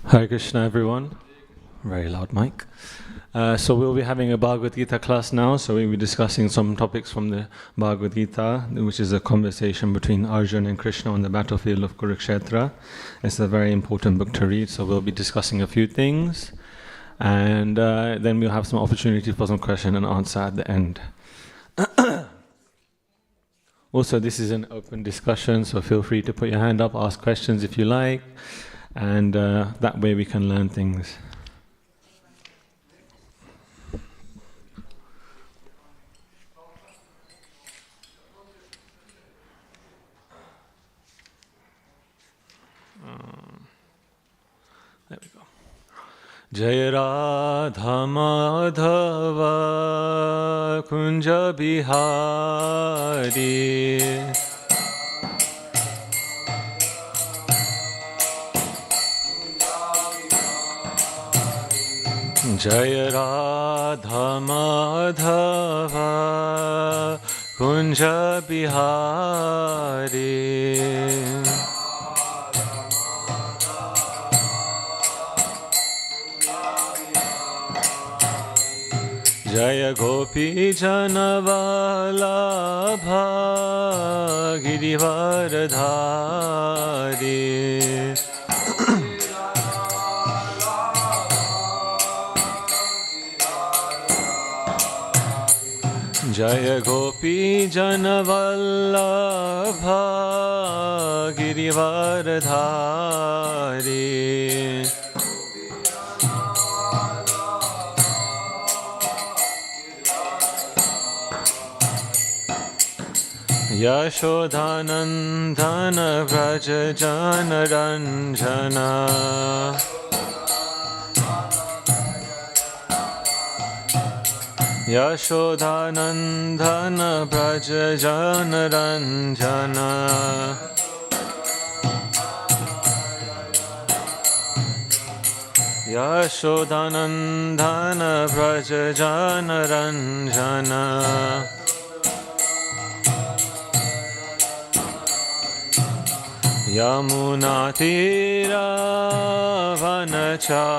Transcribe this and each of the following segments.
Hare Krishna, everyone. Very loud mic. So we'll be having a Bhagavad Gita class now. So we'll be discussing some topics from the Bhagavad Gita, which is a conversation between Arjuna and Krishna on the battlefield of Kurukshetra. It's a very important book to read. So we'll be discussing a few things, and then we'll have some opportunity for some question and answer at the end. Also, this is an open discussion, so feel free to put your hand up, ask questions if you like. And that way we can learn things. There we go. Jai Radha Madhava Kunja Bihari Jai Radha Madhava Kunja Bihari Jaya Gopi Janavalabha Girivaradhari Jaya Gopi Janavallabha Girivaradhari Yashodhanandana Vraja Jana Ranjana Yashodhanandana Vraja Jana Ranjana Yashodhanandana Vraja Jana Ranjana Yamuna Tira Vanachari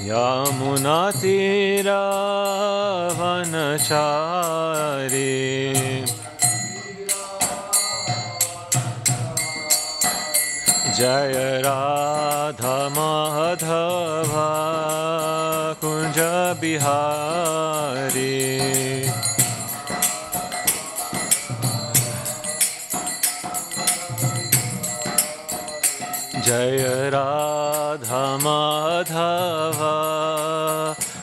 Yamuna Tira Vanachari Jaya Radha Madhava Kunja Bihari Jaya Radha Madhava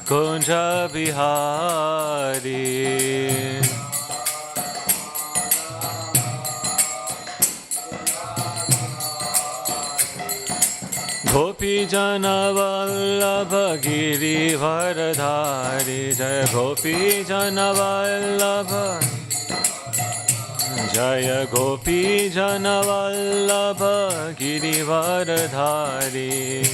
Kunja Bihari Gopi Janavallabha Girivaradhari Jaya Gopi Janavallabha Jaya Gopi Janavallabha Girivaradhari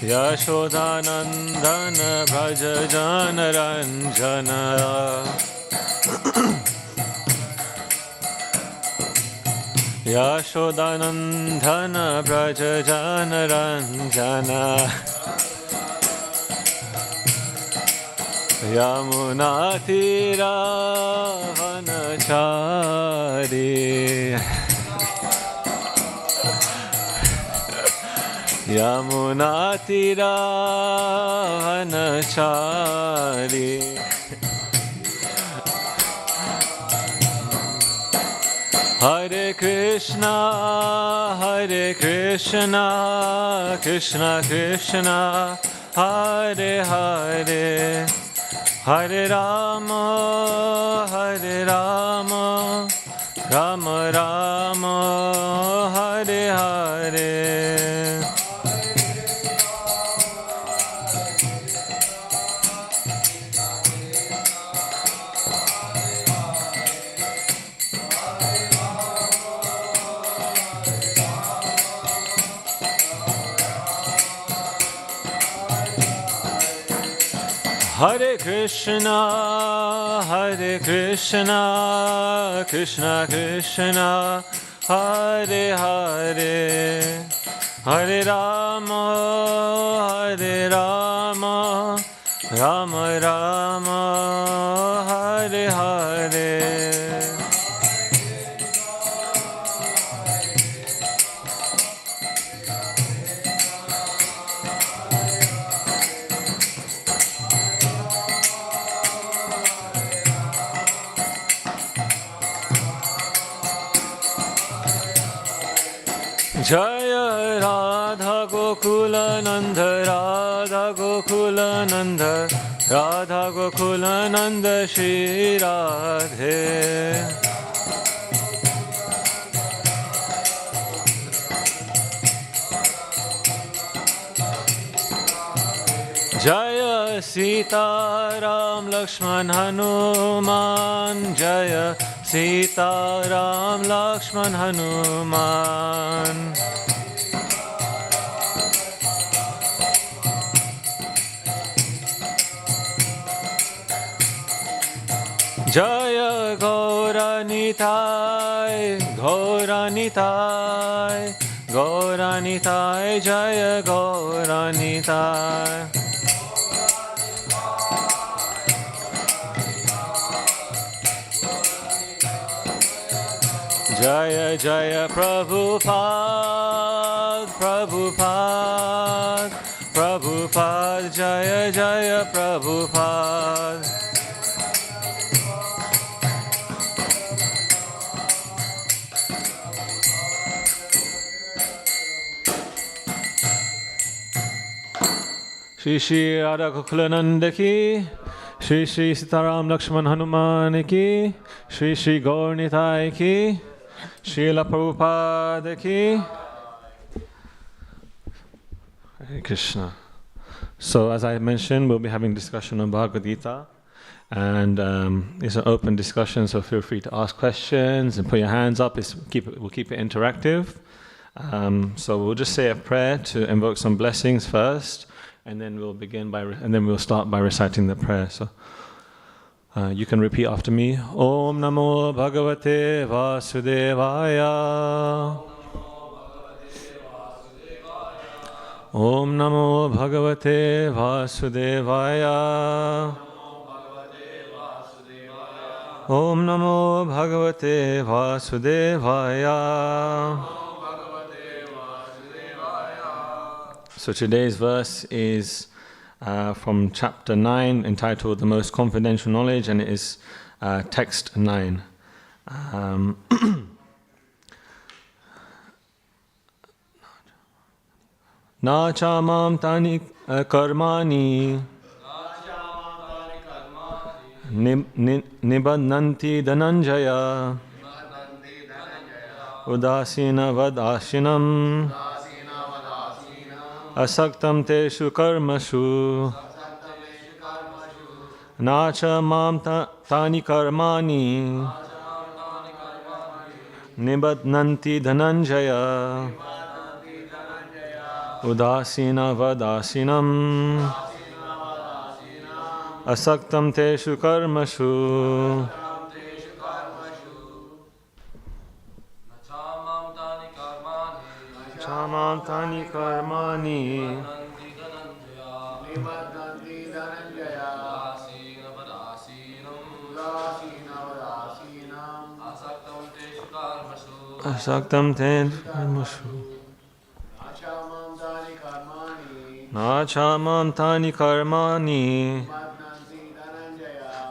Yashodhanandana Vraja Jana Ranjana Yashodhanandana Vraja Jana Ranjana Yamuna Tira Vanachari Yamuna Tira Vanachari Hare Krishna Krishna Krishna Hare Hare Hare Rama Rama Rama Hare Hare Hare Krishna, Krishna Krishna, Hare Hare, Hare Rama, Rama Rama, Hare Hare. Jaya Radha Gokula Nanda, Radha Gokula Nanda, Radha Gokula Nanda Shri Radhe. Jaya Sita Ram Lakshman Hanuman, Jaya Sita Ram Lakshman Hanuman. Jaya Gauranitai, Gauranitai, Gauranitai, Jaya Gauranitai. Jaya Jaya Prabhupada, Prabhupada, Prabhupada, Jaya Jaya Prabhupada. Shri Shri Radha Gokulananda ki, Shri Shri Sitaram Lakshman Hanuman ki, Shri Shri Gaurnitai ki, Srila Prabhupada ki. Hare Krishna. So as I mentioned, we'll be having discussion on Bhagavad Gita, and it's an open discussion, so feel free to ask questions and put your hands up. We'll keep it interactive. So we'll just say a prayer to invoke some blessings first, and then we'll we'll start by reciting the prayer. So you can repeat after me. Om Namo Bhagavate Vasudevaya. Om Namo Bhagavate Vasudevaya. Om Namo Bhagavate Vasudevaya. So today's verse is from chapter 9, entitled The Most Confidential Knowledge, and it is text 9. Na chamam tani karmani nibadnanti dhananjaya udasina vadashinam asaktam teshu karmashu nacha mam tani karmani nibadnanti dhananjaya udasina vadasinam asaktam teshu karmashu. Chamam tani karmani asaktam teshu karmashu. Na chamam tani karmani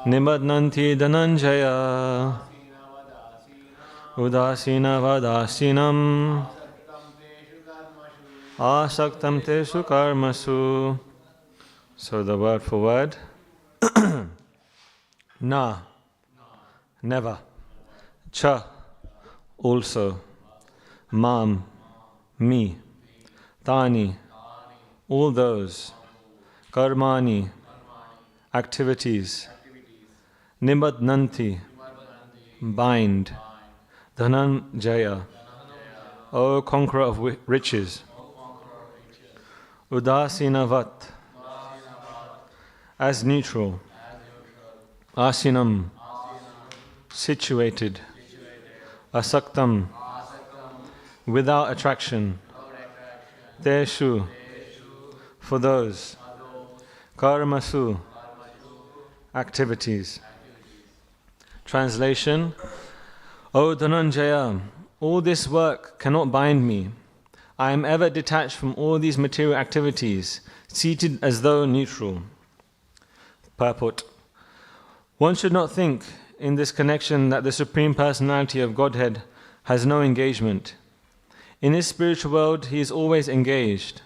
nibadnanti dhananjaya udasina vadasinam asaktam teshu karmasu. So the word for word. Na, never. Cha, also. Mam, me. Tani, all those. Karmani, activities. Nibadnanti, bind. Dhananjaya, O conqueror of riches. Udasinavat, as neutral, asinam, situated, asaktam, without attraction, teshu, for those, karmasu, activities. Translation: O Dhananjaya, all this work cannot bind me. I am ever detached from all these material activities, seated as though neutral. Purport: one should not think in this connection that the Supreme Personality of Godhead has no engagement. In his spiritual world, he is always engaged.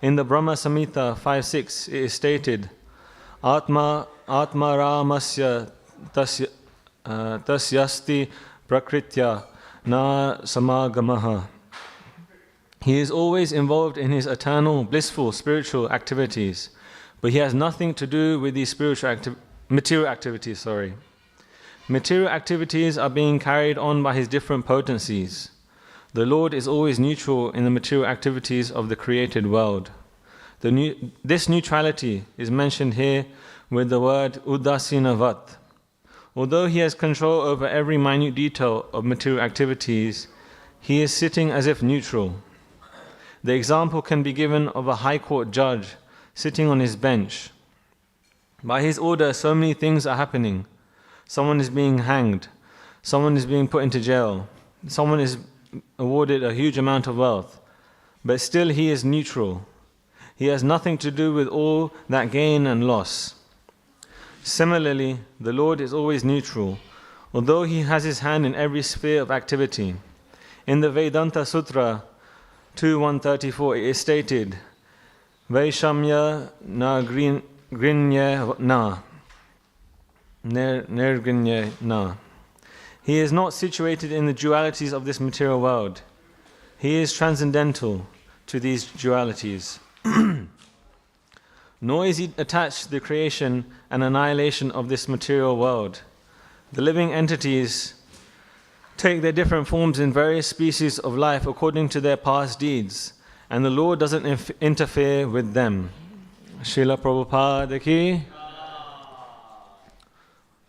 In the Brahma Samhita 5.6, it is stated, Atma Ramasya tasyasti prakritya na samagamaha. He is always involved in his eternal, blissful, spiritual activities, but he has nothing to do with these material activities. Material activities are being carried on by his different potencies. The Lord is always neutral in the material activities of the created world. This neutrality is mentioned here with the word udasinavat. Although he has control over every minute detail of material activities, he is sitting as if neutral. The example can be given of a high court judge sitting on his bench. By his order, so many things are happening. Someone is being hanged. Someone is being put into jail. Someone is awarded a huge amount of wealth. But still he is neutral. He has nothing to do with all that gain and loss. Similarly, the Lord is always neutral, although he has his hand in every sphere of activity. In the Vedanta Sutra 2.134, it is stated, Vaishamya na grinya na, nirgrinya na. He is not situated in the dualities of this material world. He is transcendental to these dualities. Nor is he attached to the creation and annihilation of this material world. The living entities take their different forms in various species of life according to their past deeds, and the Lord doesn't interfere with them. Srila Prabhupada ki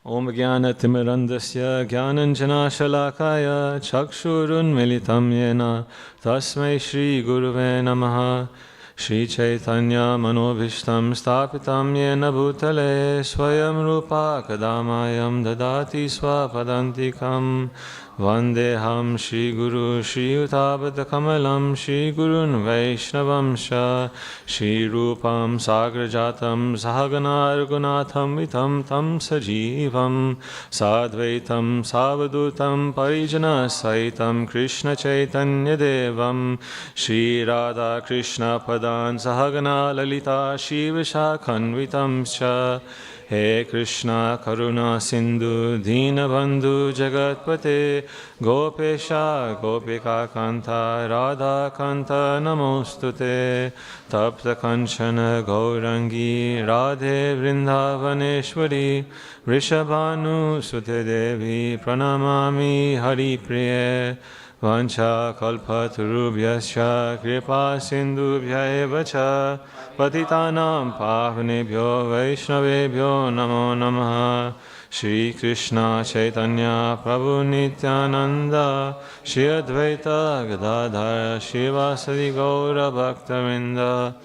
Om Jnana Timirandasya Jnananjana Shalakaya Chakshurun Militam Yena Tasmai Shri Guruve Namaha Shri Chaitanya Manobhishtam Stapitam Yena Bhutale Swayam Rupa Kadamayam Dadati Swapadantikam Vandeham Shri Guru Shri Utabhata Kamalam Shri Gurun Vaishnavam Sha Shri Rupam Sagrajatam Sahagana Argunatham Vitam Tam Sajivam Sadvaitam Savadutam Parijana Saitam Krishna Chaitanya Devam Shri Radha Krishna Padan Sahagana Lalita Shiva Shakhanvitam Sha He Krishna Karuna Sindhu Dina Bandhu Jagatpate Gopesha Gopika Kanta Radha Kanta Namostute Tapta Kanchana Gaurangi Radhe Vrindavaneshwari Rishabhanu Sute Devi Pranamami Hari Priye Vancha kalpatarubhyascha kripa sindhubhya eva cha patitanam pavanebhyo vaishnavebhyo namo namaha Shri Krishna Chaitanya Prabhu Nityananda Shri Advaita Gadadhara Shivasadi Gaura Bhaktavinda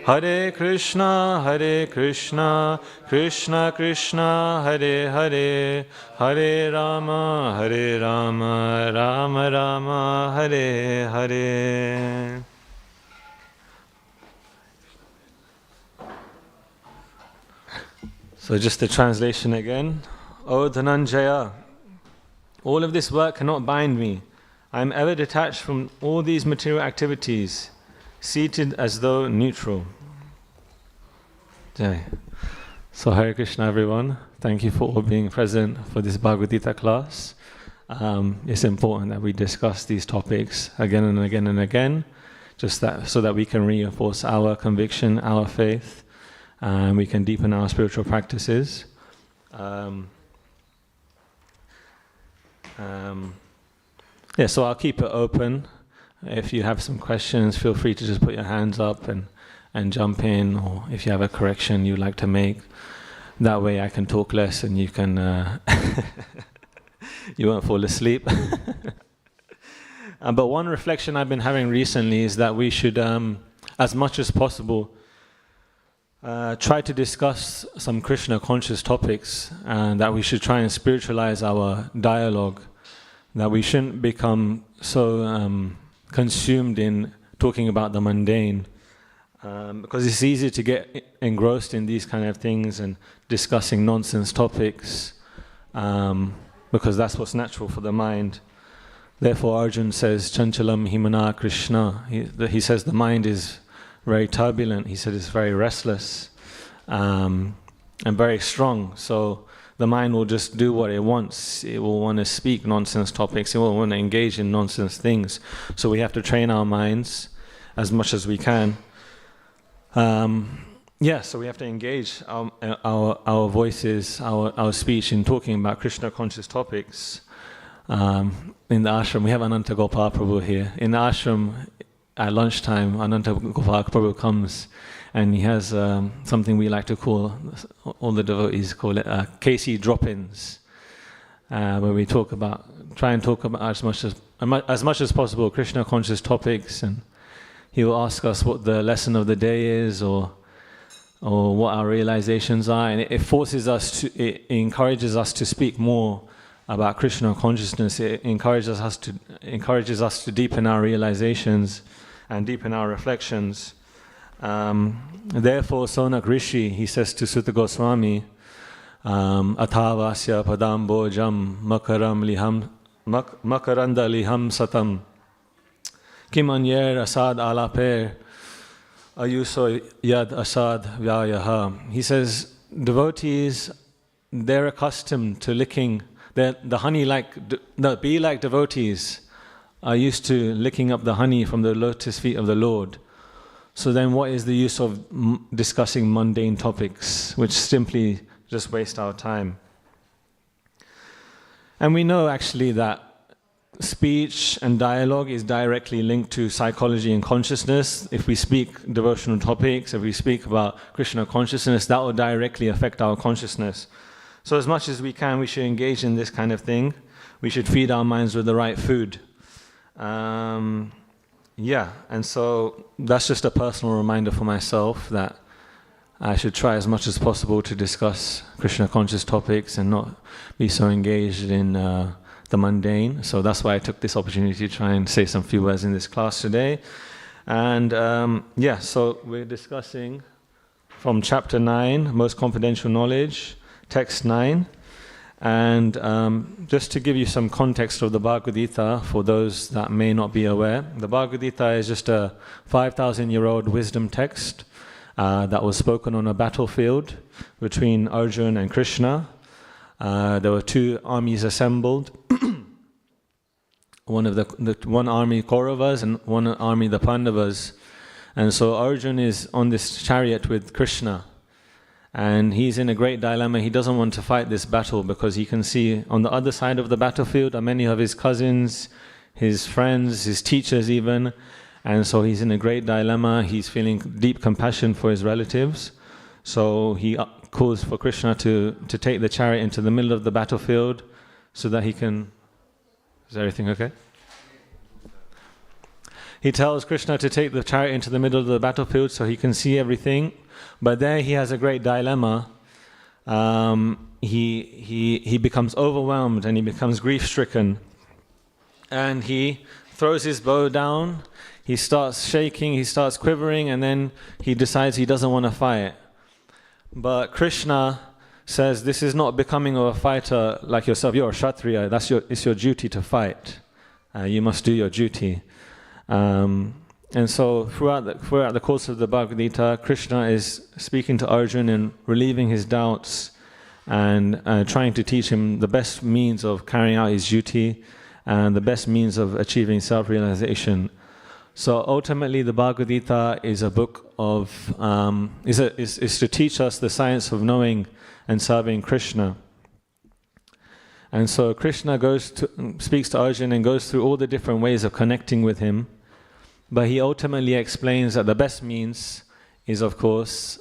Hare Krishna, Krishna Krishna, Hare Hare, Hare Rama, Rama Rama, Hare Hare. So just the translation again. O Dhananjaya, all of this work cannot bind me. I am ever detached from all these material activities, seated as though neutral. Jai. So Hare Krishna everyone, thank you for all being present for this Bhagavad Gita class. It's important that we discuss these topics again and again and again, just that so that we can reinforce our conviction, our faith, and we can deepen our spiritual practices. So I'll keep it open. If you have some questions, feel free to just put your hands up and jump in, or if you have a correction you'd like to make. That way I can talk less and you can you won't fall asleep. But one reflection I've been having recently is that we should, as much as possible, try to discuss some Krishna conscious topics, and that we should try and spiritualize our dialogue, that we shouldn't become so consumed in talking about the mundane, because it's easy to get engrossed in these kind of things and discussing nonsense topics, because that's what's natural for the mind. Therefore Arjun says, Chanchalam himana Krishna. He says the mind is very turbulent. He said it's very restless and very strong. So the mind will just do what it wants. It will want to speak nonsense topics. It will want to engage in nonsense things. So we have to train our minds as much as we can. So we have to engage our voices, our speech in talking about Krishna conscious topics. In the ashram, we have Ananta Gopal Prabhu here. In the ashram, at lunchtime, Ananta Gopal Prabhu comes and he has something we like to call, all the devotees call it KC drop-ins, where we try and talk about as much as possible Krishna conscious topics, and he will ask us what the lesson of the day is or what our realizations are, and it encourages us to speak more about Krishna consciousness. It encourages us to deepen our realizations and deepen our reflections. Therefore, Sonak Rishi, he says to Sutta Goswami, Athavasya padambojam makaranda liham satam kimanyer asad alaper ayuso yad asad vyayaha. He says, devotees, they're accustomed to licking the honey, be like devotees are used to licking up the honey from the lotus feet of the Lord. So then what is the use of discussing mundane topics, which simply just waste our time? And we know actually that speech and dialogue is directly linked to psychology and consciousness. If we speak devotional topics, if we speak about Krishna consciousness, that will directly affect our consciousness. So as much as we can, we should engage in this kind of thing. We should feed our minds with the right food. And so that's just a personal reminder for myself that I should try as much as possible to discuss Krishna conscious topics and not be so engaged in the mundane. So that's why I took this opportunity to try and say some few words in this class today. And so we're discussing from chapter 9, Most Confidential Knowledge, text 9, and just to give you some context of the Bhagavad Gita for those that may not be aware, the Bhagavad Gita is just a 5,000-year-old wisdom text that was spoken on a battlefield between Arjuna and Krishna. There were two armies assembled, one army Kauravas and one army the Pandavas, and so Arjuna is on this chariot with Krishna. And he's in a great dilemma. He doesn't want to fight this battle because he can see on the other side of the battlefield are many of his cousins, his friends, his teachers even. And so he's in a great dilemma. He's feeling deep compassion for his relatives. So he calls for Krishna to take the chariot into the middle of the battlefield so that he can... Is everything okay? He tells Krishna to take the chariot into the middle of the battlefield so he can see everything. But there he has a great dilemma. He becomes overwhelmed and he becomes grief-stricken. And he throws his bow down, he starts shaking, he starts quivering, and then he decides he doesn't want to fight. But Krishna says, this is not becoming of a fighter like yourself. You're a Kshatriya, it's your duty to fight. You must do your duty. And so throughout the course of the Bhagavad Gita, Krishna is speaking to Arjuna and relieving his doubts and trying to teach him the best means of carrying out his duty and the best means of achieving self-realization. So ultimately the Bhagavad Gita is a book of, is to teach us the science of knowing and serving Krishna. And so Krishna speaks to Arjuna and goes through all the different ways of connecting with him. But he ultimately explains that the best means is, of course,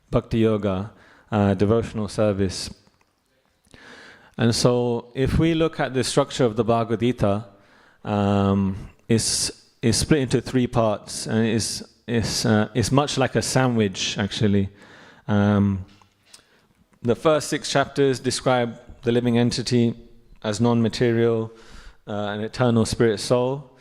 Bhakti Yoga, devotional service. And so if we look at the structure of the Bhagavad Gita, it's split into 3 parts, and it's much like a sandwich, actually. The first 6 chapters describe the living entity as non-material, an eternal spirit soul,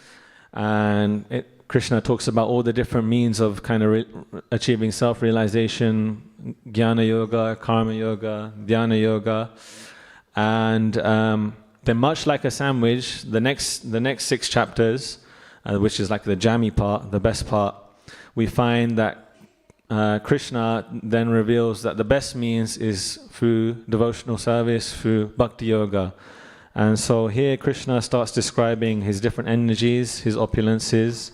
and Krishna talks about all the different means of kind of achieving self-realization, jnana yoga, karma yoga, dhyana yoga, and then much like a sandwich, the next 6 chapters, which is like the jammy part, the best part, we find that Krishna then reveals that the best means is through devotional service, through bhakti yoga. And so here Krishna starts describing his different energies, his opulences,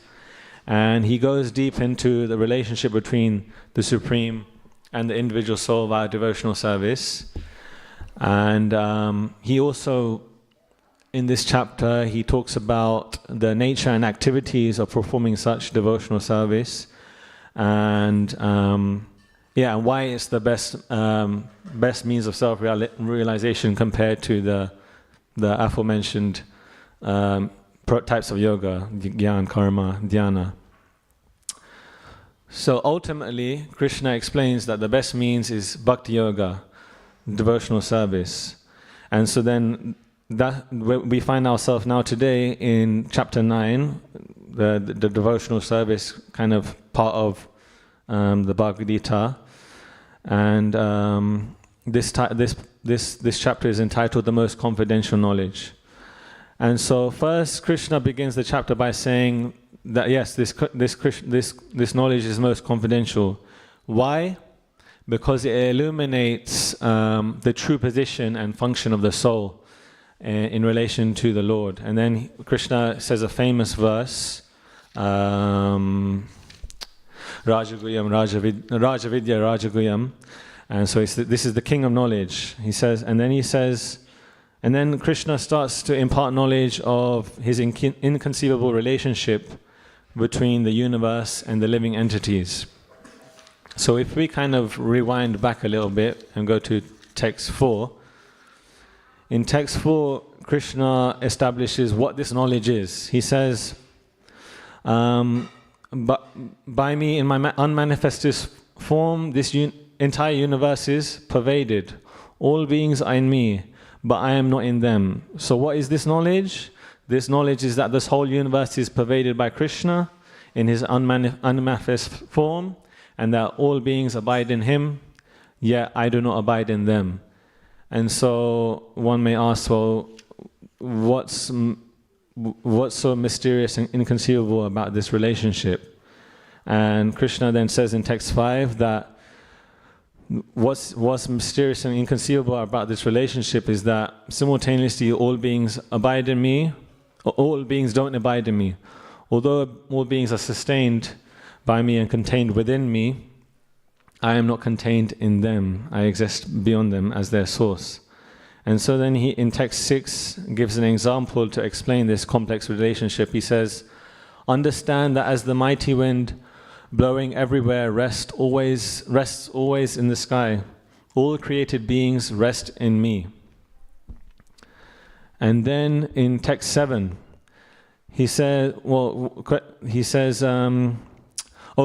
and he goes deep into the relationship between the Supreme and the individual soul via devotional service. And he also, in this chapter, he talks about the nature and activities of performing such devotional service, and and why it's the best means of self-realization compared to the aforementioned types of yoga, jnana, karma, dhyana. So ultimately, Krishna explains that the best means is bhakti yoga, devotional service. And so then that we find ourselves now today in chapter 9, the devotional service kind of part of the Bhagavad Gita, and this chapter is entitled "The Most Confidential Knowledge." And so first, Krishna begins the chapter by saying that yes, this knowledge is most confidential. Why? Because it illuminates the true position and function of the soul in relation to the Lord. And then Krishna says a famous verse, Rajaguyam, Rajavidya Rajaguyam. And so this is the king of knowledge. He says, and then Krishna starts to impart knowledge of his inconceivable relationship between the universe and the living entities. So if we kind of rewind back a little bit and go to text 4, in text 4, Krishna establishes what this knowledge is. He says, but by me in my unmanifested form, this entire universe is pervaded. All beings are in me, but I am not in them. So what is this knowledge? This knowledge is that this whole universe is pervaded by Krishna in his unmanifest form, and that all beings abide in him, yet I do not abide in them. And so one may ask, well, what's so mysterious and inconceivable about this relationship? And Krishna then says in text 5 that what's mysterious and inconceivable about this relationship is that simultaneously all beings abide in me, or all beings don't abide in me. Although all beings are sustained by me and contained within me, I am not contained in them. I exist beyond them as their source. And so then he, in text 6, gives an example to explain this complex relationship. He says, understand that as the mighty wind blowing everywhere rests always in the sky, all created beings rest in me. And then in text 7, he says, O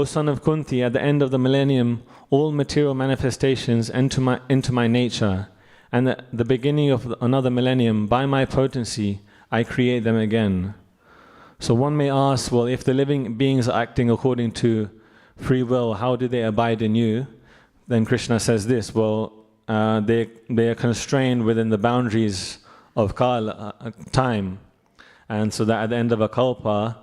son of Kunti, at the end of the millennium, all material manifestations enter my nature, and at the beginning of another millennium, by my potency, I create them again. So one may ask, well, if the living beings are acting according to free will, how do they abide in you? Then Krishna says this, well, they are constrained within the boundaries of kala, time. And so that at the end of a kalpa,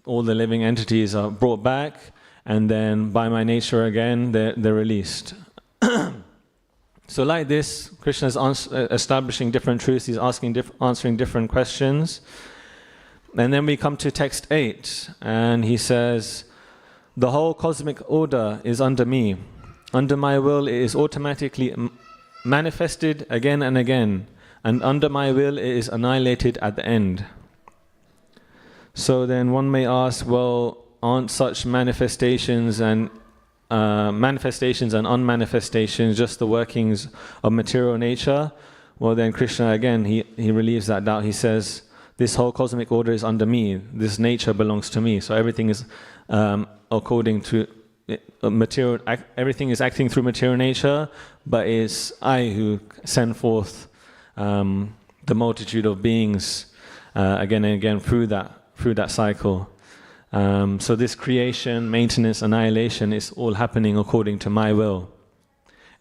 all the living entities are brought back, and then by my nature again, they're released. So like this, Krishna is establishing different truths, he's answering different questions. And then we come to text 8, and he says, the whole cosmic order is under me. Under my will, it is automatically manifested again and again, and under my will, it is annihilated at the end. So then one may ask, well, aren't such manifestations and manifestations and unmanifestations, just the workings of material nature, well then Krishna again, he relieves that doubt. He says, this whole cosmic order is under me, this nature belongs to me, so everything is according to material, everything is acting through material nature, but it's I who send forth the multitude of beings again and again through that cycle. So this creation, maintenance, annihilation is all happening according to my will.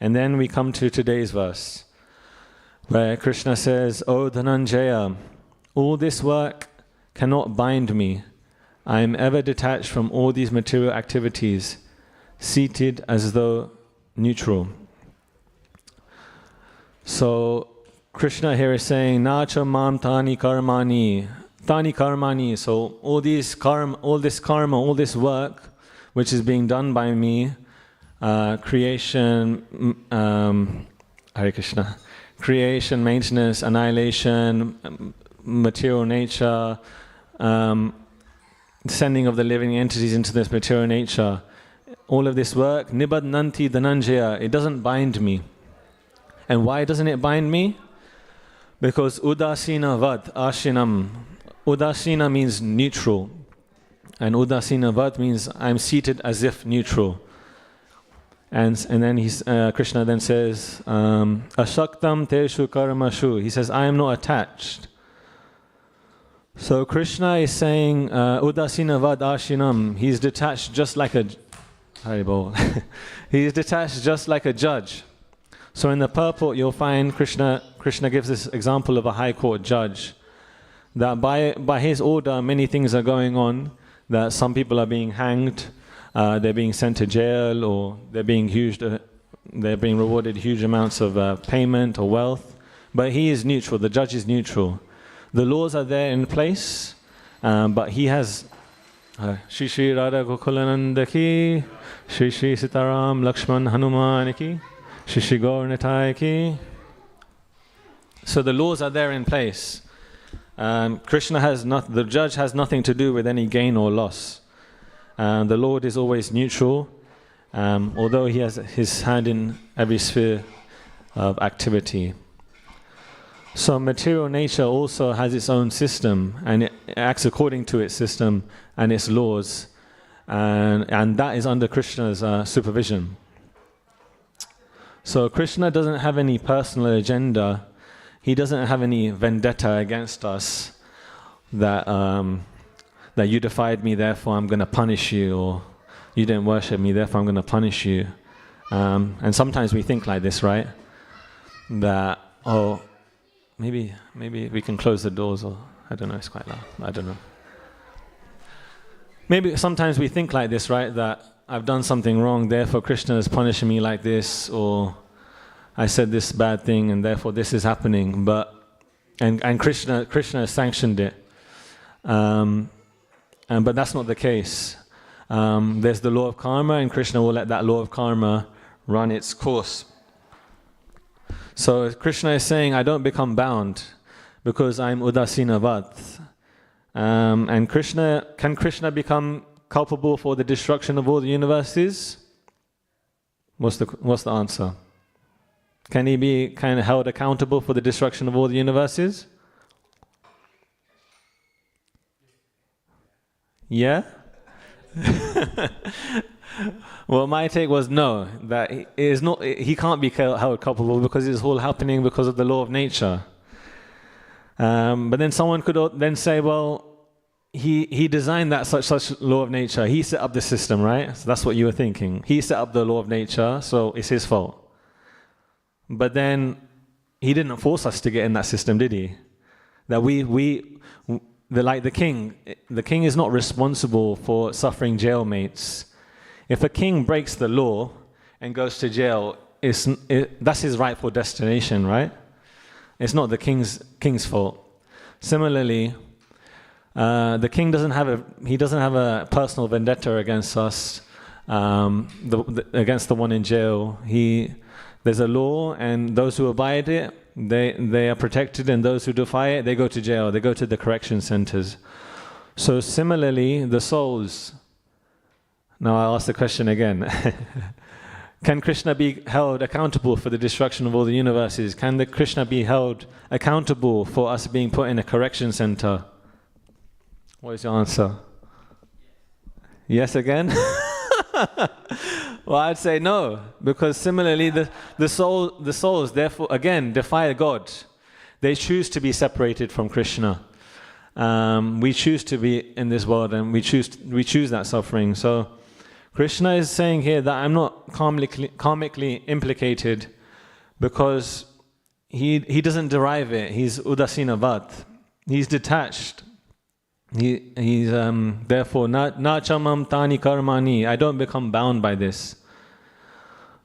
And then we come to today's verse, where Krishna says, O Dhananjaya, all this work cannot bind me. I am ever detached from all these material activities, seated as though neutral. So Krishna here is saying, Nacha mam tani karmani. Tani karmani. So all this karma, all this work which is being done by me, creation, Hare Krishna, creation, maintenance, annihilation, material nature, sending of the living entities into this material nature, all of this work, nibadnanti dhananjaya, it doesn't bind me. And why doesn't it bind me? Because udasina vat ashinam. Udasina means neutral, and udasina vat means I'm seated as if neutral. And then Krishna then says, ashaktam teshu karmashu. He says, I am not attached. So Krishna is saying, udasina vad ashinam. He's detached just like a He's detached just like a judge. So in the purport you'll find Krishna gives this example of a high court judge, that by his order many things are going on, that some people are being hanged, they're being sent to jail, or they're being rewarded huge amounts of payment or wealth. But he is neutral, the judge is neutral. The laws are there in place, but he has Shri Shri Radha Gokulananda ki, Shri Shri Sitaram Lakshman Hanuman ki, Shri Shri Gaur Nitai ki. So the laws are there in place. The judge has nothing to do with any gain or loss. The Lord is always neutral, although he has his hand in every sphere of activity. So material nature also has its own system, and it acts according to its system and its laws, and that is under Krishna's supervision. So Krishna doesn't have any personal agenda. He doesn't have any vendetta against us that you defied me, therefore I'm going to punish you, or you didn't worship me, therefore I'm going to punish you. And sometimes we think like this, right? That, maybe we can close the doors, or I don't know, it's quite loud. I don't know. Maybe sometimes we think like this, right? That I've done something wrong, therefore Krishna is punishing me like this, or I said this bad thing and therefore this is happening. But Krishna has sanctioned it. But that's not the case. There's the law of karma, and Krishna will let that law of karma run its course. So Krishna is saying, I don't become bound because I'm udasina vat. And can Krishna become culpable for the destruction of all the universes? What's the answer? Can he be kind of held accountable for the destruction of all the universes? Yeah? Well, my take was no, that he can't be held culpable because it's all happening because of the law of nature. But then someone could then say, well, he designed that such law of nature. He set up the system, right? So that's what you were thinking. He set up the law of nature, so it's his fault. But then he didn't force us to get in that system, did he? That like the king is not responsible for suffering jailmates. If a king breaks the law and goes to jail, that's his rightful destination, right? It's not the king's fault. Similarly, the king doesn't have a personal vendetta against us, against the one in jail. There's a law, and those who abide it, they are protected, and those who defy it, they go to jail. They go to the correction centers. So similarly, the souls, Now I'll ask the question again. Can Krishna be held accountable for the destruction of all the universes? Can the Krishna be held accountable for us being put in a correction center? What is your answer? Yes again? Well, I'd say no, because similarly the souls therefore again defy God. They choose to be separated from Krishna. We choose to be in this world, and we choose that suffering. So Krishna is saying here that I'm not karmically implicated, because he doesn't derive it. He's udasinavat. He's detached. He's therefore na chamam tani karmani. I don't become bound by this.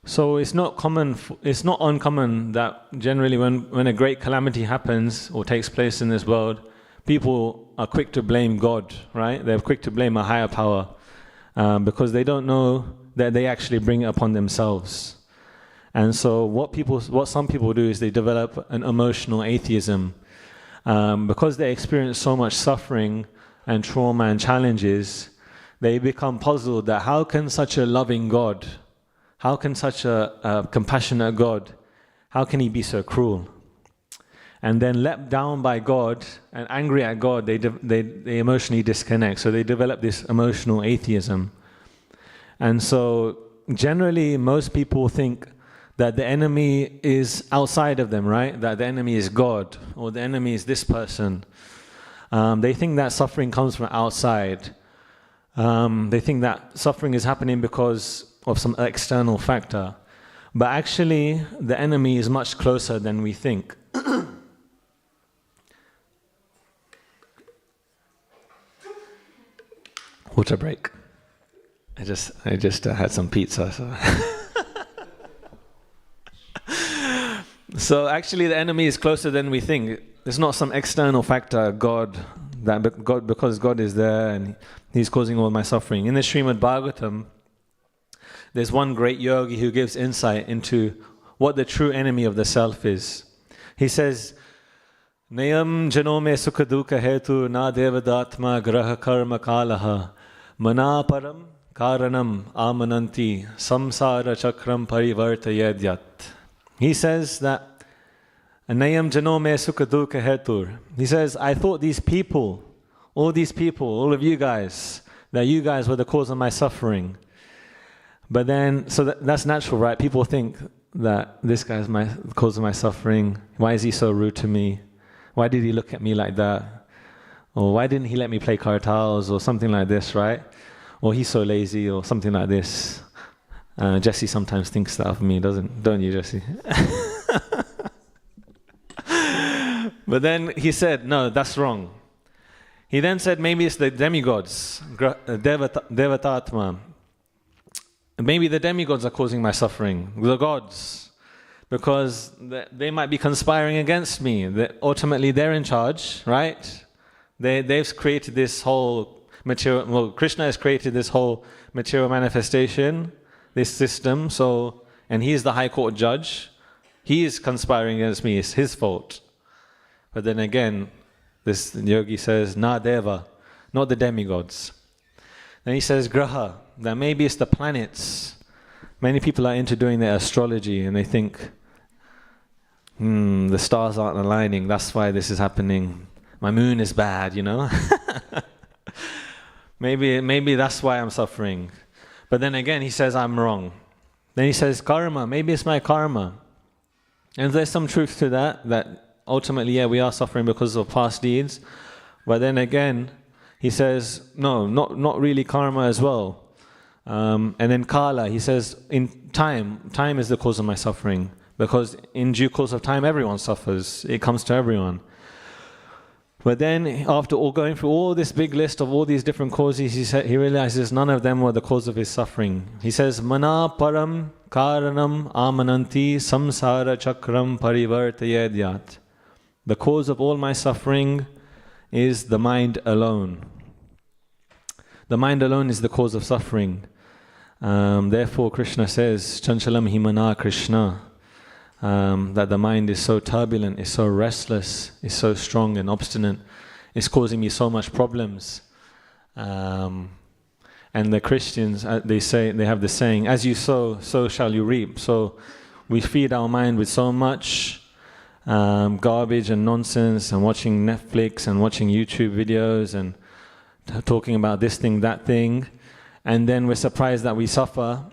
So it's not uncommon that generally when a great calamity happens or takes place in this world, people are quick to blame God, right? They're quick to blame a higher power, because they don't know that they actually bring it upon themselves. And so what some people do is they develop an emotional atheism, because they experience so much suffering and trauma and challenges. They become puzzled that how can such a loving God, how can such a compassionate God, how can he be so cruel? And then let down by God and angry at God, they emotionally disconnect. So they develop this emotional atheism. And so generally most people think that the enemy is outside of them, right? That the enemy is God, or the enemy is this person. They think that suffering comes from outside. They think that suffering is happening because of some external factor. But actually, the enemy is much closer than we think. Water break. I just had some pizza. So actually, the enemy is closer than we think. It's not some external factor, because God is there and he's causing all my suffering. In the Srimad Bhagavatam, there's one great yogi who gives insight into what the true enemy of the self is. He says, Nayam janome sukha dukkha hetu na devadatma graha karma kalaha manaparam karanam amananti samsara chakram parivartayadyat. He says that Nayam janome sukha dukkha hetur. He says, I thought these people, all of you guys, that you guys were the cause of my suffering. But then, so that's natural, right? People think that this guy's the cause of my suffering. Why is he so rude to me? Why did he look at me like that? Or why didn't he let me play kartals or something like this, right? Or he's so lazy or something like this. Jesse sometimes thinks that of me, don't you, Jesse? But then he said, no, that's wrong. He then said, maybe it's the demigods, Devatatma. Maybe the demigods are causing my suffering, the gods, because they might be conspiring against me. Ultimately, they're in charge, right? They've created this whole material, well, Krishna has created this whole material manifestation, this system, and he's the high court judge. He is conspiring against me, it's his fault. But then again, this yogi says, na deva, not the demigods. Then he says, graha, that maybe it's the planets. Many people are into doing their astrology and they think, the stars aren't aligning, that's why this is happening. My moon is bad, Maybe that's why I'm suffering. But then again, he says, I'm wrong. Then he says, karma, maybe it's my karma. And there's some truth to that ultimately, yeah, we are suffering because of past deeds. But then again, he says, no, not really karma as well. And then kala, he says, in time is the cause of my suffering. Because in due course of time, everyone suffers. It comes to everyone. But then, after going through all this big list of all these different causes, he realizes none of them were the cause of his suffering. He says, Mana param karanam amananti samsara chakram parivartayadyat. The cause of all my suffering is the mind alone. The mind alone is the cause of suffering. Therefore, Krishna says, Chanchalam himana Krishna. That the mind is so turbulent, is so restless, is so strong and obstinate, it's causing me so much problems. And And the Christians, they have the saying, as you sow, so shall you reap. So we feed our mind with so much garbage and nonsense, and watching Netflix and watching YouTube videos and talking about this thing, that thing, and then we're surprised that we suffer.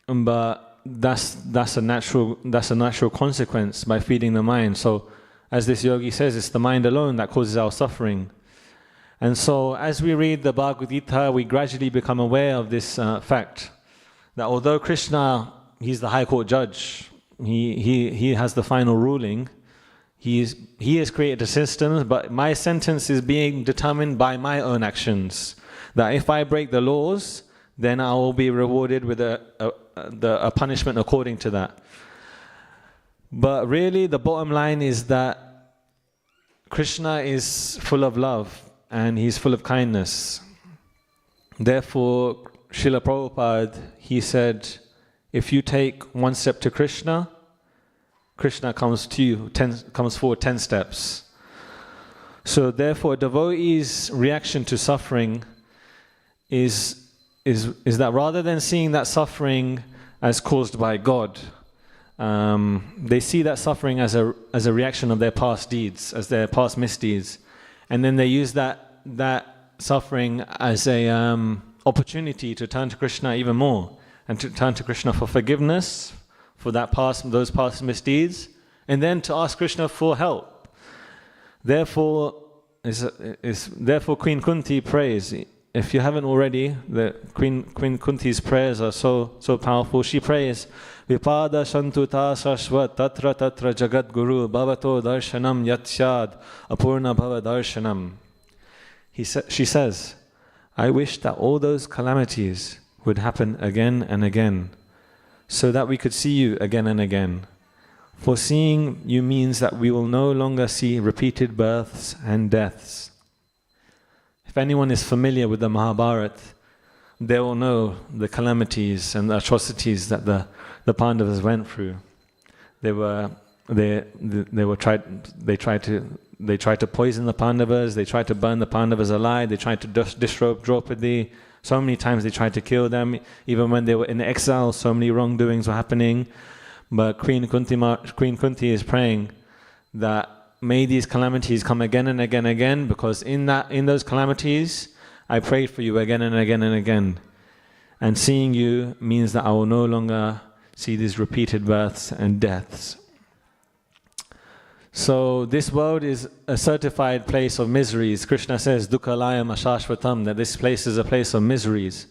But that's a natural consequence by feeding the mind. So, as this yogi says, it's the mind alone that causes our suffering. And so, as we read the Bhagavad Gita, we gradually become aware of this fact that although Krishna, he's the high court judge, he has the final ruling. He has created a system, but my sentence is being determined by my own actions. That if I break the laws, then I will be rewarded with a punishment according to that. But really, the bottom line is that Krishna is full of love and he's full of kindness. Therefore, Srila Prabhupada, he said, if you take one step to Krishna, Krishna comes to you, comes forward 10 steps. So therefore, a devotee's reaction to suffering is that rather than seeing that suffering as caused by God, they see that suffering as a reaction of their past deeds, as their past misdeeds, and then they use that suffering as a opportunity to turn to Krishna even more, and to turn to Krishna for forgiveness for those past misdeeds, and then to ask Krishna for help. Therefore, Queen Kunti prays. If you haven't already, the Queen Kunti's prayers are so powerful. She prays, Vipada Shantuta Sashvat Tatra Tatra Jagat Guru Bhavato Darshanam Yatsyad Apurna Bhava Darshanam. She says, I wish that all those calamities would happen again and again, so that we could see you again and again. For seeing you means that we will no longer see repeated births and deaths. If anyone is familiar with the Mahabharata, they will know the calamities and the atrocities that the Pandavas went through. They tried to poison the Pandavas. They tried to burn the Pandavas alive. They tried to disrobe Draupadi. So many times they tried to kill them. Even when they were in exile, so many wrongdoings were happening. But Queen Kunti is praying that may these calamities come again and again and again, because in those calamities, I prayed for you again and again and again. And seeing you means that I will no longer see these repeated births and deaths. So this world is a certified place of miseries. Krishna says, Dukhalayam ashashvatam, that this place is a place of miseries.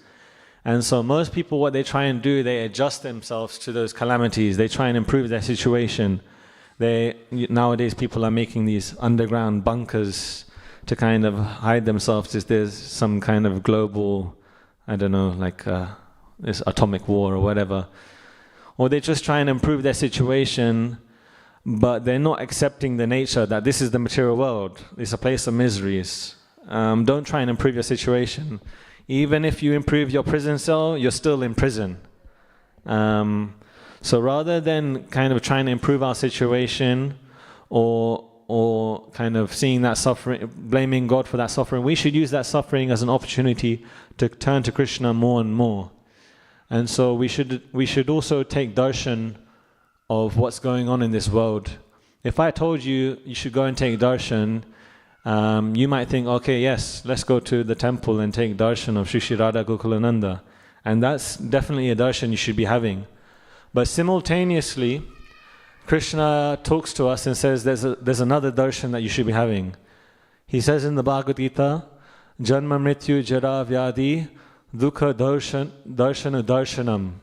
And so most people, what they try and do, they adjust themselves to those calamities. They try and improve their situation. Nowadays people are making these underground bunkers to kind of hide themselves if there's some kind of global, I don't know, like this atomic war or whatever. Or they just try and improve their situation, but they're not accepting the nature that this is the material world. It's a place of miseries. Don't try and improve your situation. Even if you improve your prison cell, you're still in prison. So rather than kind of trying to improve our situation or kind of seeing that suffering, blaming God for that suffering, we should use that suffering as an opportunity to turn to Krishna more and more. And so we should also take darshan of what's going on in this world. If I told you you should go and take darshan, you might think, okay, yes, let's go to the temple and take darshan of Shri Shri Radha Gokulananda. And that's definitely a darshan you should be having. But simultaneously, Krishna talks to us and says there's another darshan that you should be having. He says in the Bhagavad Gita, Janma Mrityu Jara Vyadi Dukha Darshana Darshanam.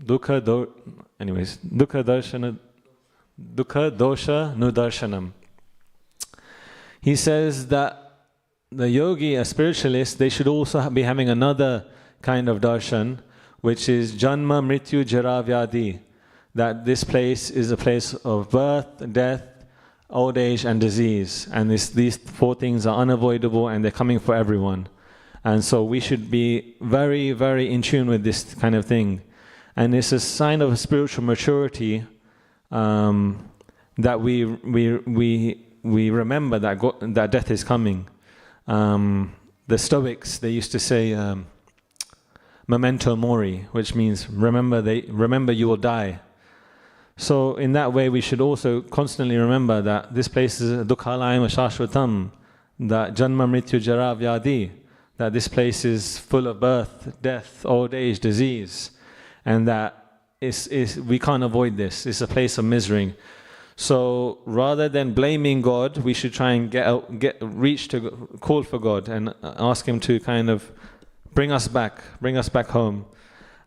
Dukha Dosha Nudarshanam. He says that the yogi, a spiritualist, they should also be having another kind of darshan, which is Janma Mrityu Jara Vyadi, that this place is a place of birth, death, old age and disease. And these four things are unavoidable and they're coming for everyone. And so we should be very, very in tune with this kind of thing. And it's a sign of spiritual maturity that we remember that death is coming. The Stoics, they used to say, memento mori, which means remember you will die. So in that way, we should also constantly remember that this place is dukhalayam shashvatam, that janma mrityu jara vyadi, that this place is full of birth, death, old age, disease, and that we can't avoid this. It's a place of misery. So rather than blaming God, we should try and call for God and ask Him to kind of bring us back home.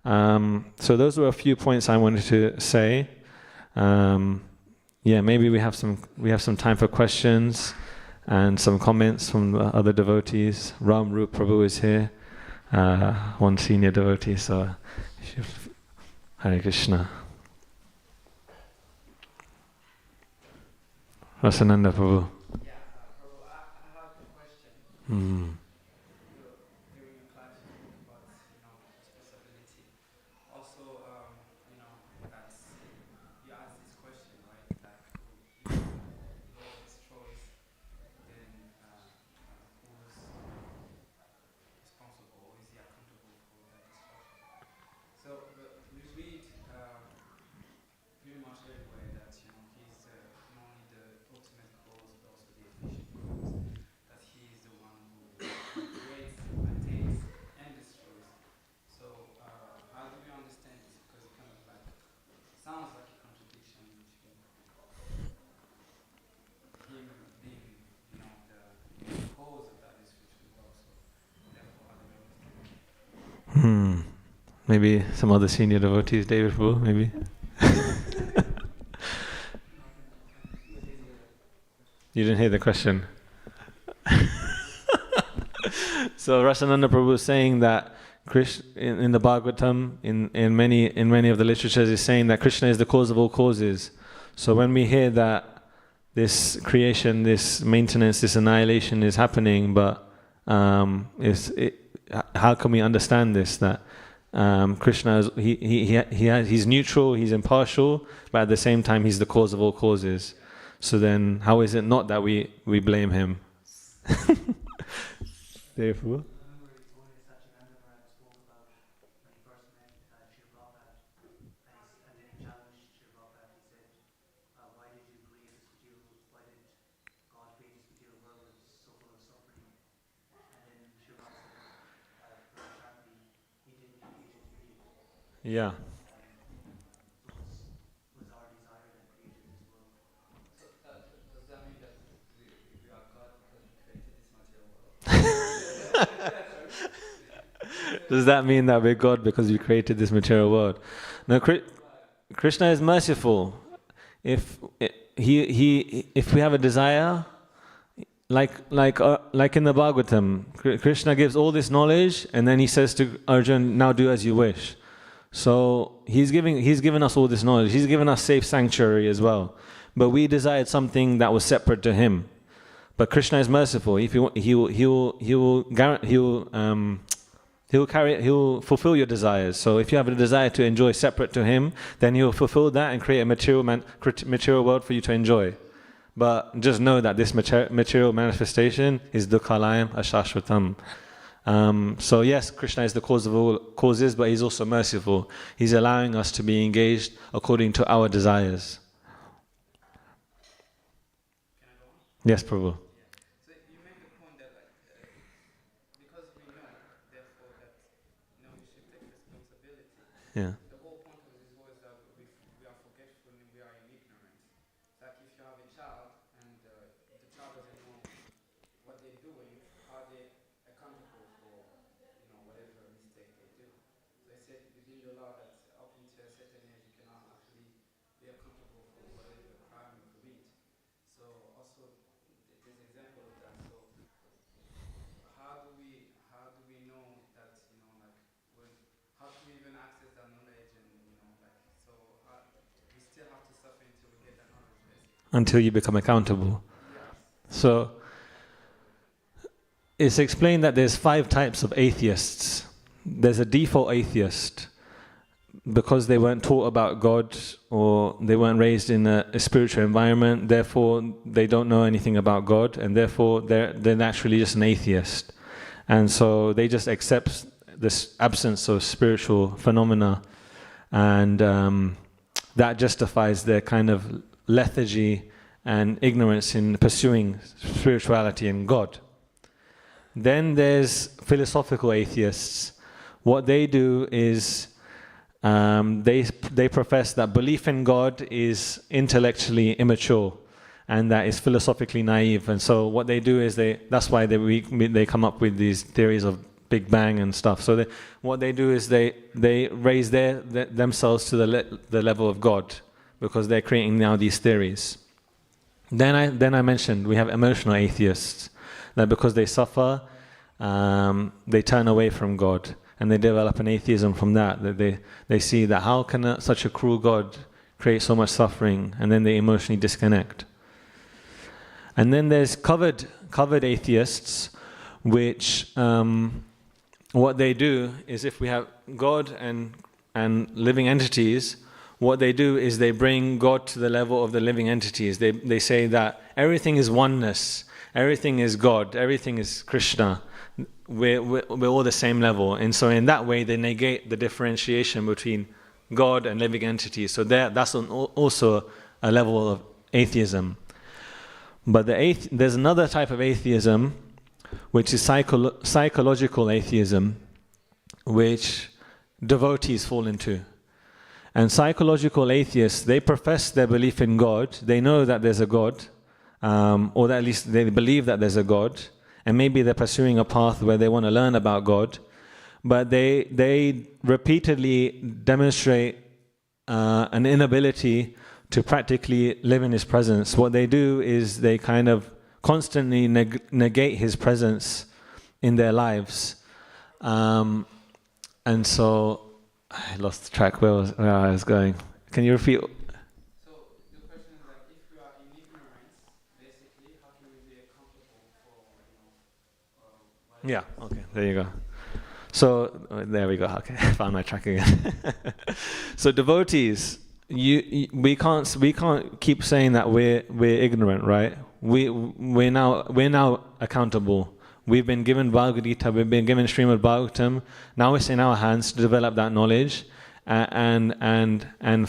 So those were a few points I wanted to say. Maybe we have some time for questions and some comments from the other devotees. Ram Rup Prabhu is here, one senior devotee. So, Hare Krishna. Rasananda Prabhu. Yeah, Prabhu, I have a question. During your class, you spoke about, responsibility. Also, that you asked this question, right? Like, if Lord destroys, then who's responsible? Is he accountable for that destruction? So, but we read pretty much everywhere that he's not only the ultimate cause, but also the efficient cause. That he is the one who creates, maintains, and destroys. So how do we understand this? Because it kind of like sounds like a contradiction between him being, the cause of that destruction, but also therefore how do we understand it? Maybe some other senior devotees, David Prabhu, maybe. You didn't hear the question. So Rasananda Prabhu is saying that in the Bhagavatam, in many of the literatures, is saying that Krishna is the cause of all causes. So when we hear that this creation, this maintenance, this annihilation is happening, but how can we understand this? That Krishna is, he's neutral, he's impartial, but at the same time he's the cause of all causes. So then, how is it not that we blame him? Therefore, yeah. Does that mean that we are God because we created this material world? Does that mean that we're God because we created this material world? No, Krishna is merciful. If we have a desire, like in the Bhagavatam, Krishna gives all this knowledge, and then he says to Arjuna, "Now do as you wish." So he's given us all this knowledge. He's given us safe sanctuary as well. But we desired something that was separate to him. But Krishna is merciful. If he'll fulfill your desires. So if you have a desire to enjoy separate to him, then he'll fulfill that and create a material world for you to enjoy. But just know that this material manifestation is dukhalayam ashashvatam. So yes, Krishna is the cause of all causes, but he's also merciful. He's allowing us to be engaged according to our desires. Can I go on? Yes, Prabhu. So you make the point that because we know, therefore that we should take responsibility. Yeah. The whole point of this world is that we are forgetful and we are in ignorance. It's like if you have a child and the child doesn't know what they're doing, are they accountable for whatever mistake they do? So I said within the law that up until a certain age you cannot actually be accountable for whatever crime you commit. So also there's an example of that. So how do we know that how do we even access that knowledge and so we still have to suffer until we get that knowledge basically. Until you become accountable. Yes. So it's explained that there's 5 types of atheists. There's a default atheist because they weren't taught about God or they weren't raised in a spiritual environment, therefore they don't know anything about God, and therefore they're naturally just an atheist. And so they just accept this absence of spiritual phenomena, and that justifies their kind of lethargy and ignorance in pursuing spirituality and God. Then there's philosophical atheists. What they do is they profess that belief in God is intellectually immature and that is philosophically naive. And so what they do is that's why they come up with these theories of Big Bang and stuff. So what they do is they raise themselves to the level of God because they're creating now these theories. Then I mentioned we have emotional atheists, that because they suffer, they turn away from God and they develop an atheism from that they see that how can such a cruel God create so much suffering, and then they emotionally disconnect. And then there's covered atheists, which what they do is, if we have God and living entities, what they do is they bring God to the level of the living entities. They say that everything is oneness, everything is God, everything is Krishna. We're all the same level. And so in that way they negate the differentiation between God and living entities. So that's also a level of atheism. But there's another type of atheism, which is psychological atheism, which devotees fall into. And psychological atheists, they profess their belief in God. They know that there's a God, or at least they believe that there's a God, and maybe they're pursuing a path where they want to learn about God, but they repeatedly demonstrate an inability to practically live in His presence. What they do is they kind of constantly negate His presence in their lives. And so, I lost track where I was going. Can you repeat? So the question is like, if we are in ignorance, basically, how can we be accountable for, what Yeah, okay, there you go. So, there we go, okay, I found my track again. So devotees, we can't keep saying that we're ignorant, right? We're now accountable. We've been given Bhagavad Gita, we've been given Srimad Bhagavatam. Now it's in our hands to develop that knowledge and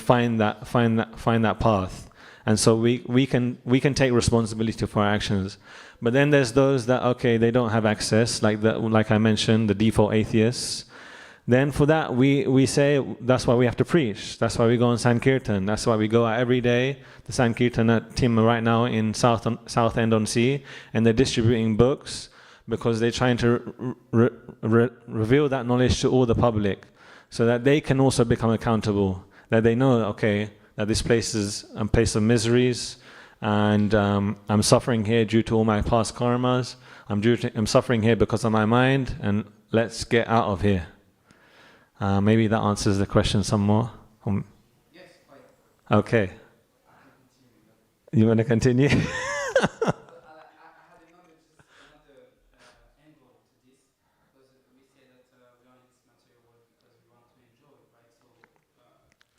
find that path. And so we can take responsibility for our actions. But then there's those that they don't have access, like I mentioned, the default atheists. Then for that we say that's why we have to preach. That's why we go on Sankirtan. That's why we go out every day. The Sankirtan team right now in South End on Sea, and they're distributing books because they're trying to reveal that knowledge to all the public, so that they can also become accountable. That they know, that this place is a place of miseries, and I'm suffering here due to all my past karmas. I'm suffering here because of my mind, and let's get out of here. Maybe that answers the question some more. Yes, quite. Okay. You want to continue? I had another angle to this, because we say that we are in this material world because we want to enjoy it, right? So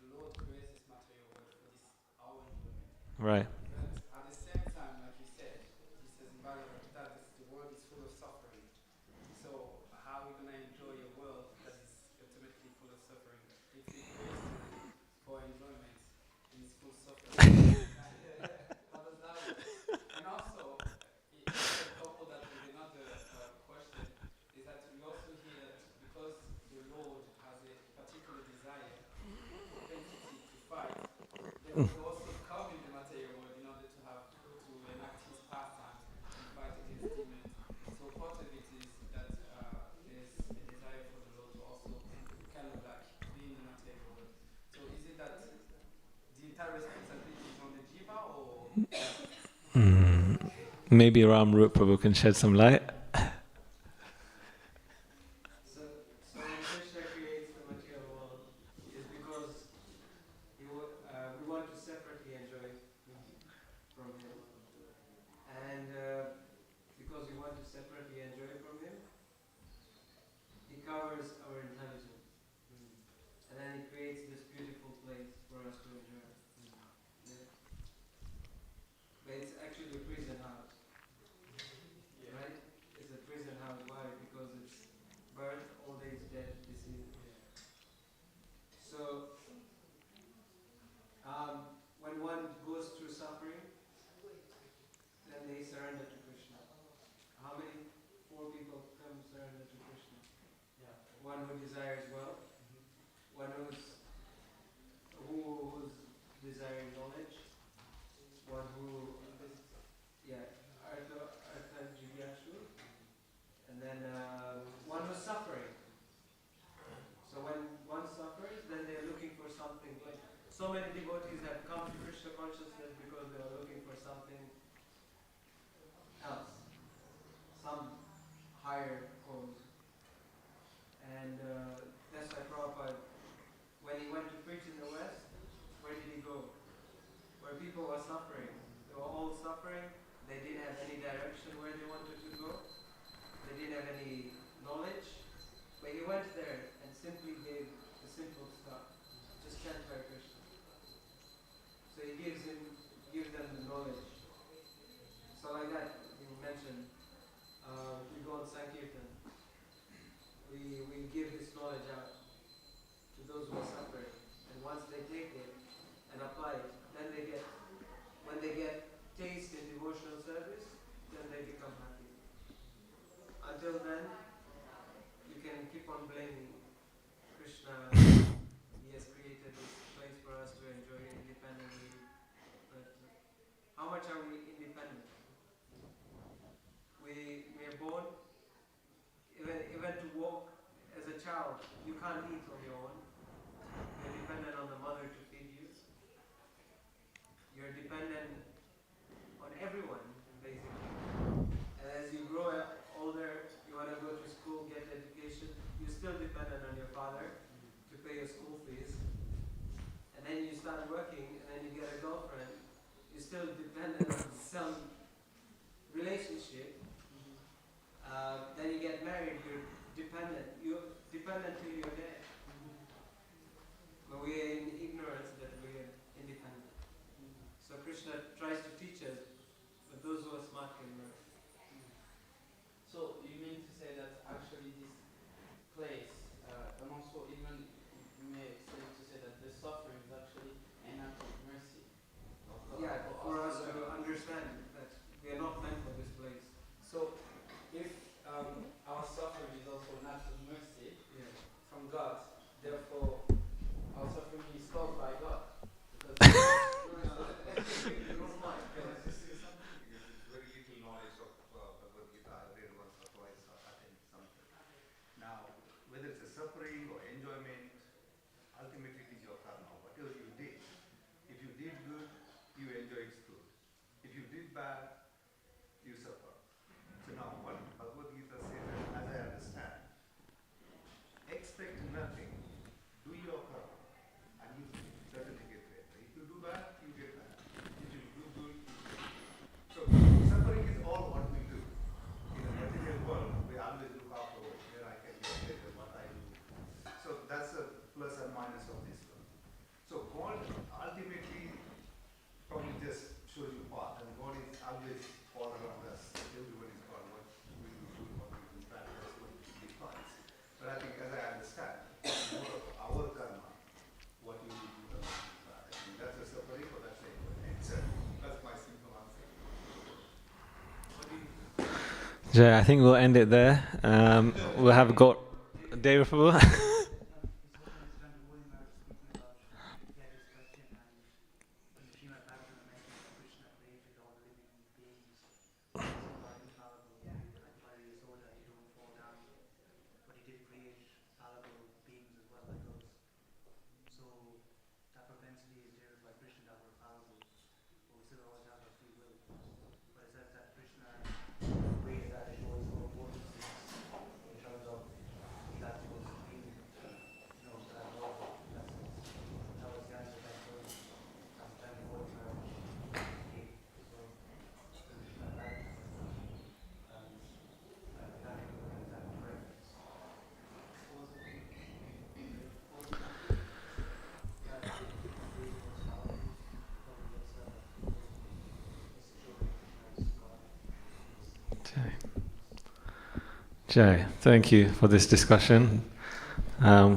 the Lord creates this material world for this our enjoyment. Right. But at the same time, like you said, he says in Bhagavad Gita, the world is full of suffering. So how are we gonna enjoy a world that is ultimately full of suffering? If he creates it for enjoyment and it's full of suffering. How does that work? And also, a couple that with another question is that we also hear that because the Lord has a particular desire, propensity to fight, they will also come in the material world in order to enact his pastime and fight against demons. So part of it is that there's a desire for the Lord to also kind of like be in the material world. So is it that the entire responsibility is on the jiva, or Maybe Ram Prabhu can shed some light. So when Krishna creates the material world, is because we want to separately enjoy from Him, and because we want to separately enjoy from Him, He covers our intelligence, and then He creates this beautiful place for us to enjoy. Yeah. But it's actually a prison house, right? so many devotees have come to Krishna consciousness because they are looking for something else, some higher cause. And that's why Prabhupada, when he went to preach in the West, where did he go? Where people were suffering. They were all suffering. They didn't have any direction where they wanted to go. They didn't have any knowledge. But he went there and simply gave the simple stuff. Just chant Hare Krishna. So he gives them the knowledge. So like that, you mentioned, we go on Sankirtan. We give this knowledge out to those who are suffering. And once they take it and apply it, then when they get taste in devotional service, then they become happy. Until then, you can keep on blaming Krishna. He has created this place for us to enjoy independently. But how much are we independent? We are born, even to walk as a child, you can't eat on your own. You're dependent on the mother to feed you. You're dependent on everyone, basically. And as you grow older, you want to go to school, get education, you're still dependent on your father to pay your school fees. And then you start working, and then you get a girlfriend, you're still dependent on some relationship. Then you get married, you're dependent till you're dead. But we are in ignorance that we are independent. So Krishna tries to teach us, but those who are smart can learn. So you mean to say that actually this place, and also even you may say that the suffering is actually an act of mercy. Yeah, for us to understand that we are not meant for this place. So if our suffering is also an act of mercy from God, therefore our suffering is caused by God. Because This is something because it's very little knowledge of Bhagavad Gita. I read once or twice or attend something. Now, whether it's a suffering or enjoyment, ultimately it is your karma. Whatever you did, if you did good, you enjoy its good. If you did bad, you suffer. So now, what Bhagavad Gita says, as I understand, expect nothing, do your karma, and you certainly get better. If you do bad, you get bad. If you do good, you get good. So suffering is all what we do. In the material world, we always look after where I can get better, what I do. So that's a plus and minus of this one. So God ultimately probably just shows you path, and God is always all around us. Everyone is God. What we do good, what we do bad, that's what defines. But I think, as I understand, more of our karma, what you do good and what you do bad. I think that's a suffering or that's a answer. That's my simple answer. What do you think? Jay, I think we'll end it there. We'll have got David Prabhu. Jay, thank you for this discussion. I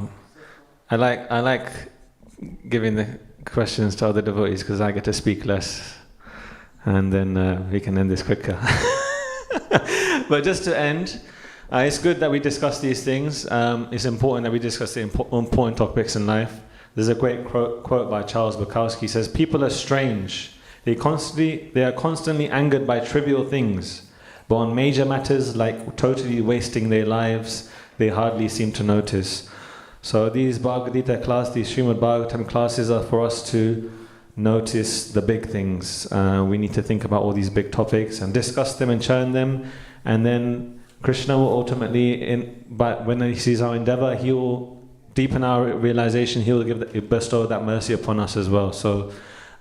like giving the questions to other devotees because I get to speak less, and then we can end this quicker. But just to end, it's good that we discuss these things. It's important that we discuss the important topics in life. There's a great quote by Charles Bukowski. He says, "People are strange. They are constantly angered by trivial things. But on major matters like totally wasting their lives, they hardly seem to notice. So these Bhagavad Gita class, these Srimad Bhagavatam classes are for us to notice the big things. We need to think about all these big topics and discuss them and churn them, and then Krishna will ultimately, but when he sees our endeavor, he will deepen our realization. He will bestow that mercy upon us as well. So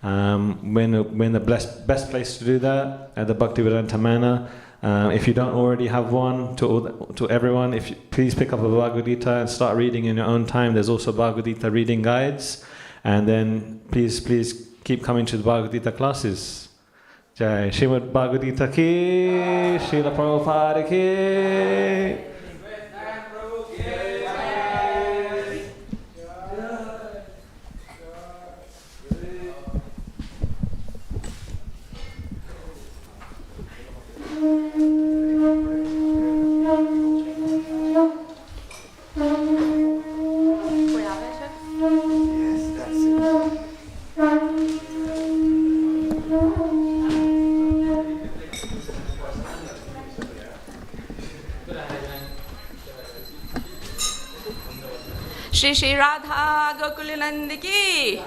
when the best place to do that at the Bhaktivedanta Manor. If you don't already have one, to everyone, please pick up a Bhagavad Gita and start reading in your own time. There's also Bhagavad Gita reading guides, and then please keep coming to the Bhagavad Gita classes. Jai Srimad Bhagavad Gita ki, Srila Prabhupada ki. Shri Shri Radha Gokul Nand ki,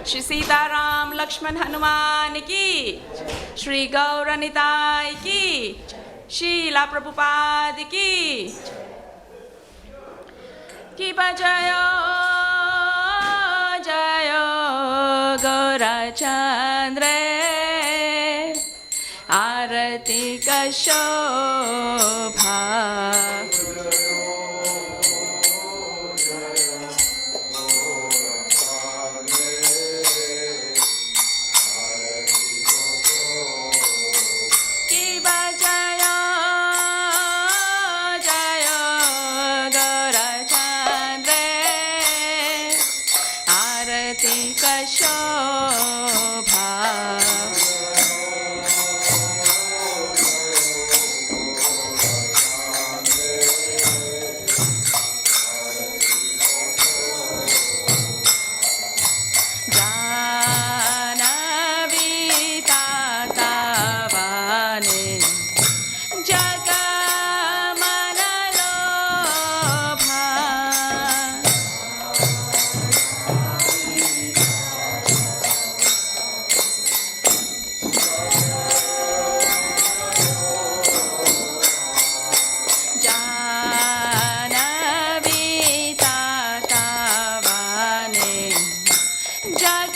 Shri Sita Ram Lakshman Hanuman ki, Shri Gauranitai ki, Srila Prabhupada ki, ki bajayo jayo Gaurachandre, Arati ka shobha. Jai